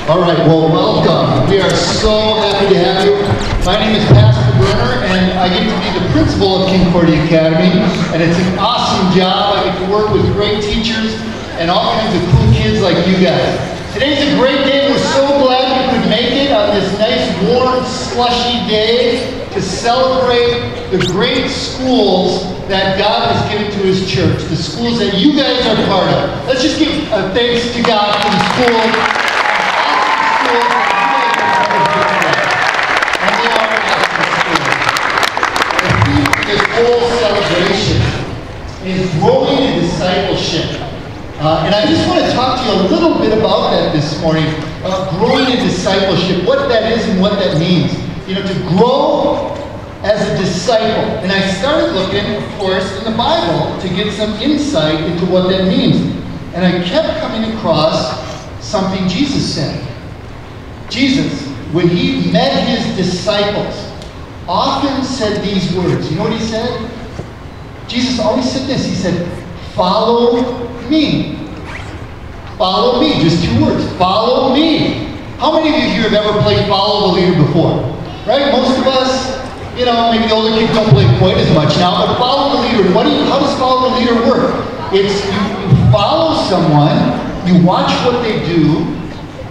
All right, well, welcome. We are so happy to have you. My name is Pastor Brenner, and I get to be the principal of Concordia Academy, and it's an awesome job. I get to work with great teachers and all kinds of cool kids like you guys. Today's a great day. We're so glad you could make it on this nice, warm, slushy day to celebrate the great schools that God has given to His church, the schools that you guys are part of. Let's just give thanks to God for the schools. This whole celebration is growing in discipleship. And I just want to talk to you a little bit about that this morning. Growing in discipleship, what that is and what that means. You know, to grow as a disciple. And I started looking, of course, in the Bible to get some insight into what that means. And I kept coming across something Jesus said. Jesus, when He met His disciples, often said these words. You know what He said? Jesus always said this. He said, follow me. Follow me. Just two words. Follow me. How many of you here have ever played follow the leader before? Right? Most of us, you know, maybe the older kids don't play quite as much now, but follow the leader. How does follow the leader work? It's you follow someone, you watch what they do,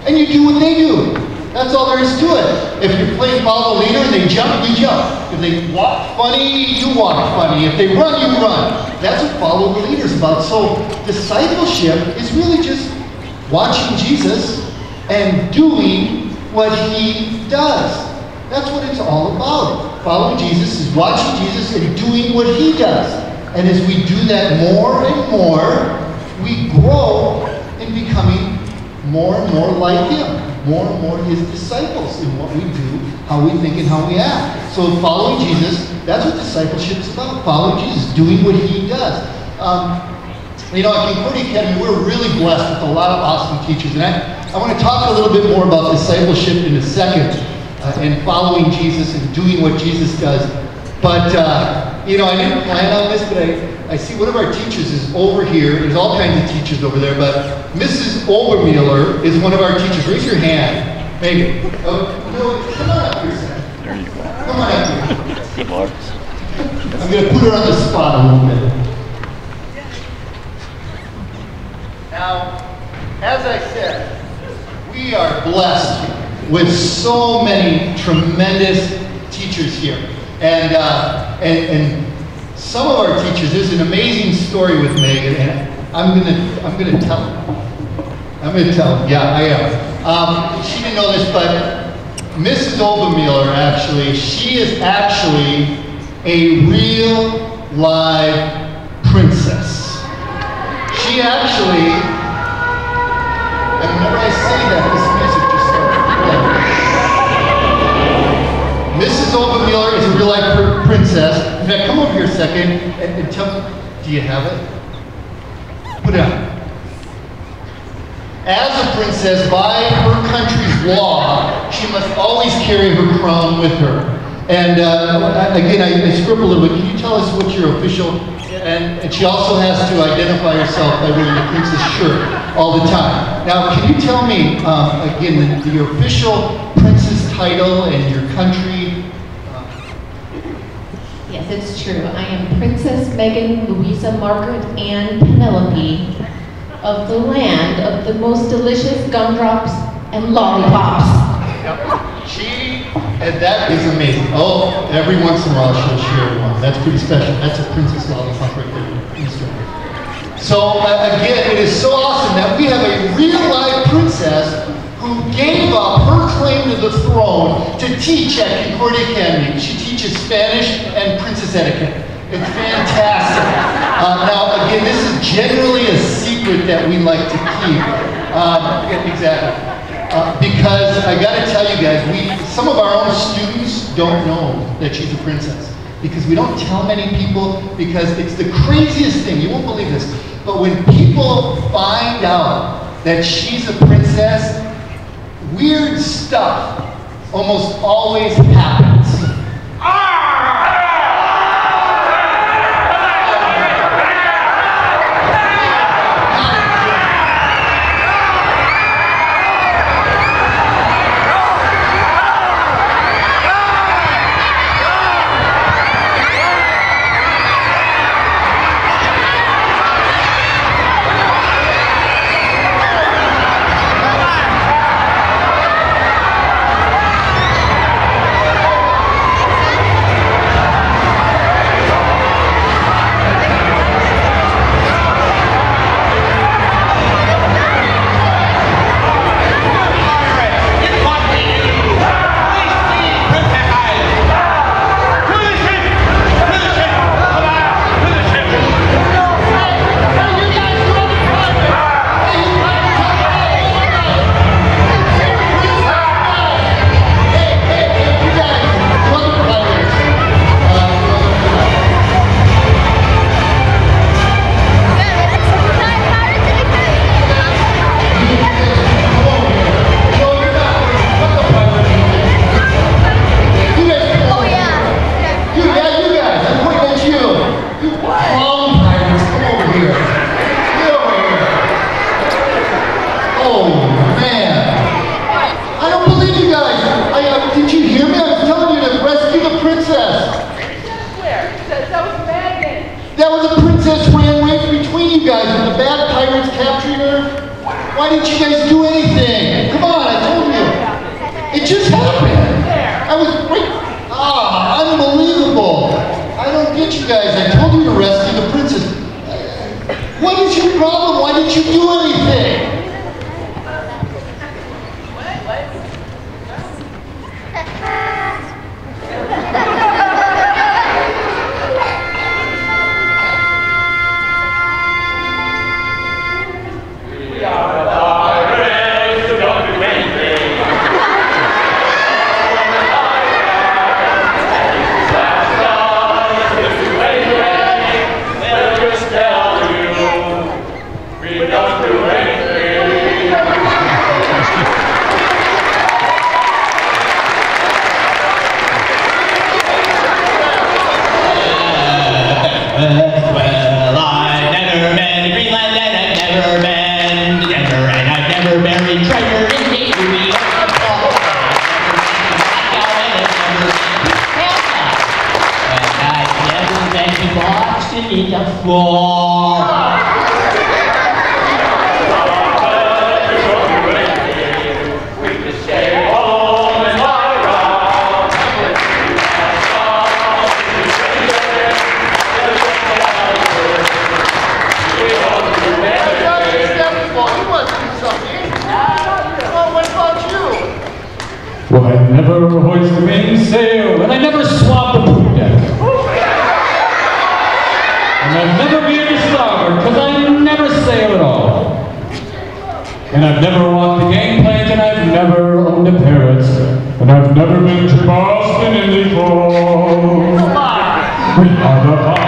and you do what they do. That's all there is to it. If you're playing follow the leader and they jump, you jump. If they walk funny, you walk funny. If they run, you run. That's what follow the leader is about. So discipleship is really just watching Jesus and doing what He does. That's what it's all about. Following Jesus is watching Jesus and doing what He does. And as we do that more and more, we grow in becoming more and more like Him. More and more His disciples in what we do, how we think, and how we act. So following Jesus, that's what discipleship is about. Following Jesus, doing what He does. You know, at Concordia Academy, we're really blessed with a lot of awesome teachers. And I want to talk a little bit more about discipleship in a second, and following Jesus and doing what Jesus does. But, you know, I didn't plan on this, but I see one of our teachers is over here. There's all kinds of teachers over there, but Mrs. Obermueller is one of our teachers. Raise your hand. Megan. Oh, no, come on up here, Sam. There you go. Come on up here. Good luck. I'm going to put her on the spot a little bit. Now, as I said, we are blessed with so many tremendous teachers here. And some of our teachers, there's an amazing story with Megan, and I'm gonna tell her. I'm gonna tell her. Yeah, I am. She didn't know this, but Mrs. Obermueller, actually, she is actually a real live princess. She actually, and whenever I say that, this music just starts playing. Mrs. Obermueller is a real life princess. In fact, come over here a second and tell me, do you have it? Put it on. As a princess, by her country's law, she must always carry her crown with her. And again, I scribbled a little bit. Can you tell us what your official, and she also has to identify herself by wearing the princess shirt all the time. Now, can you tell me, again, your official princess title and your country? Yes, it's true. I am Princess Megan Louisa Margaret Ann Penelope of the land of the most delicious gumdrops and lollipops. Yep. And that is amazing. Oh, every once in a while she'll share one. That's pretty special. That's a princess lollipop right there. So again, it is so awesome that we have a real live princess who gave up her claim to the throne to teach at Concordia Academy. She teaches Spanish and princess etiquette. It's fantastic. Now, again, this is generally a secret that we like to keep. Exactly. Because I got to tell you guys, some of our own students don't know that she's a princess. Because we don't tell many people, because it's the craziest thing. You won't believe this. But when people find out that she's a princess, weird stuff almost always happens. didn't you guys do anything? Come on, I told you. It just happened. I was right. Unbelievable. I don't get you guys. I told you to rescue the princess. What is your problem? Why didn't you do anything? Well, I never hoist the mainsail, and I never swab the poop deck. And I've never been to starboard, because I never sail at all. And I've never walked the gangplank, and I've never owned a parrot. And I've never been to Boston in the fall. We are the pirates.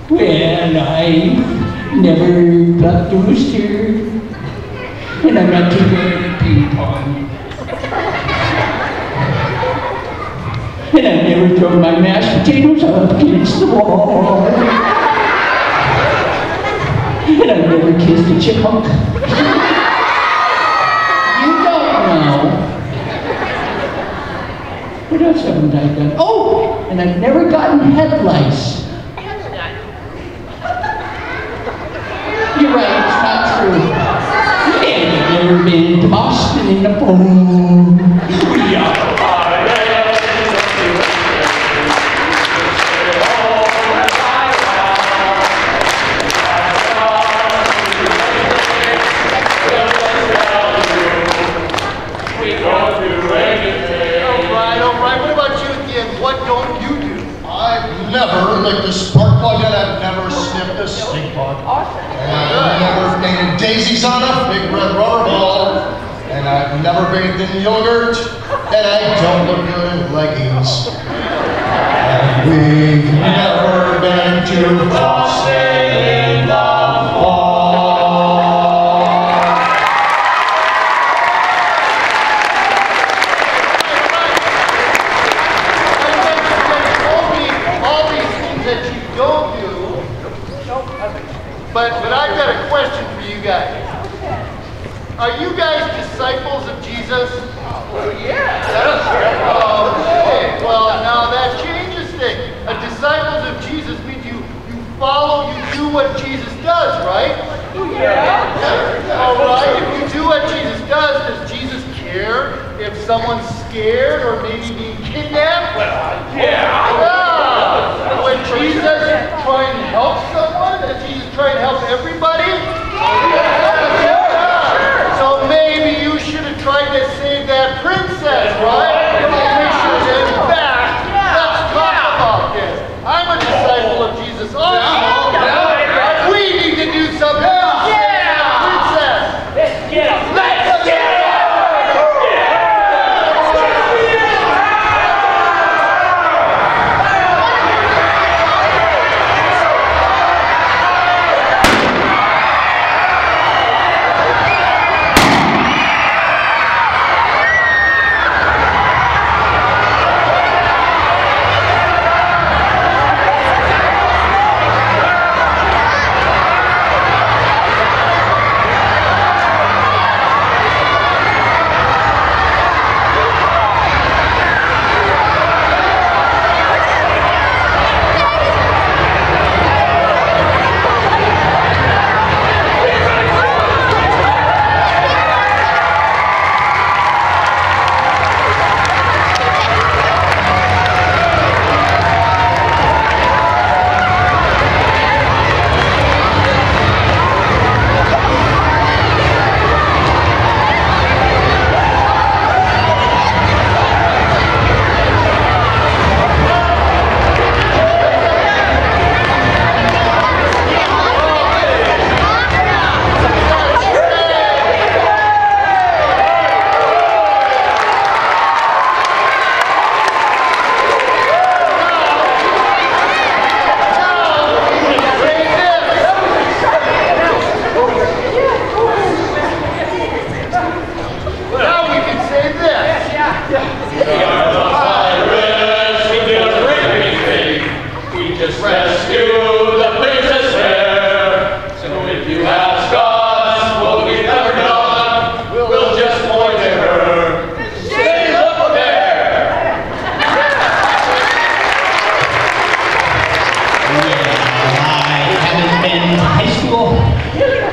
Well, I never plucked a rooster, and I'm not too good at ping pong. And I never throw my mashed potatoes up against the wall. And I've never kissed a chipmunk. You don't know. What else haven't I done? Oh, and I've never gotten head lice. You're right, it's not true. And I've never been to Boston in the fall. We are pirates. All right. What about you again? What don't you do? I've never licked a spark plug and I've never sniffed a stink bug. I've never painted daisies on a big red rubber ball. And I've never bathed in yogurt. And I don't look good in leggings. And we've never been to Boston in the fall. All these things that you don't do. But I've got a question for you guys. Are you guys disciples of Jesus? Oh, yeah. Okay. Well, now that changes things. A disciples of Jesus means you follow, you do what Jesus does, right? Yeah. All right. If you do what Jesus does Jesus care if someone's scared or maybe being kidnapped? Well, yeah. When Jesus try and help someone, does Jesus try and help everybody? So maybe you should have tried to save that princess, right? We should have. In fact, let's talk about this. I'm a disciple of Jesus also. We need to do something about that princess. Let's get him. Let's get him.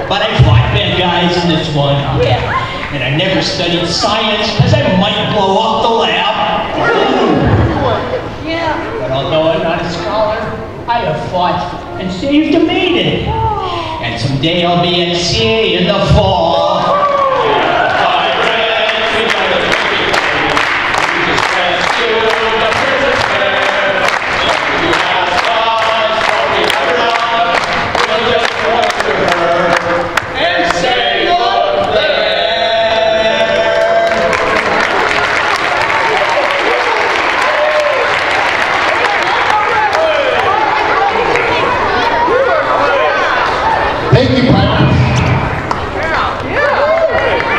But I fought bad guys in this one. And I never studied science because I might blow up the lab. But although I'm not a scholar, I have fought and saved a maiden. And someday I'll be at sea in the fall. Thank you, Pirates.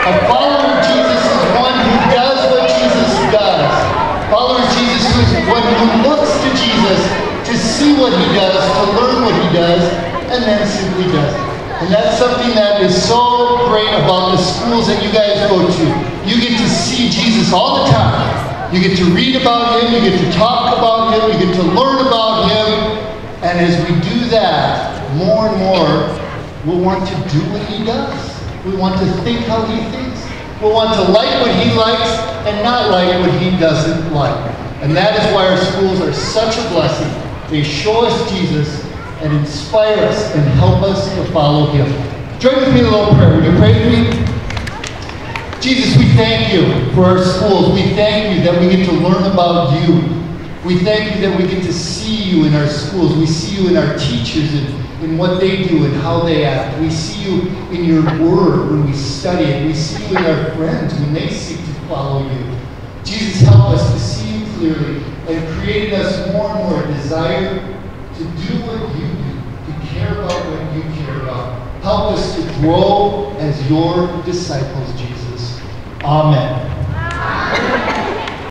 A follower of Jesus is one who does what Jesus does. A follower of Jesus is one who looks to Jesus to see what he does, to learn what he does, and then simply does it. And that's something that is so great about the schools that you guys go to. You get to see Jesus all the time. You get to read about him, you get to talk about him, you get to learn about him. And as we do that, more and more, we'll want to do what he does. We want to think how he thinks. We'll want to like what he likes and not like what he doesn't like. And that is why our schools are such a blessing. They show us Jesus and inspire us and help us to follow him. Join with me in a little prayer. Would you pray with me? Jesus, we thank you for our schools. We thank you that we get to learn about you. We thank you that we get to see you in our schools. We see you in our teachers and in what they do and how they act. We see you in your word when we study it. We see you in our friends when they seek to follow you. Jesus, help us to see you clearly and create in us more and more a desire to do what you do, to care about what you care about. Help us to grow as your disciples, Jesus. Amen.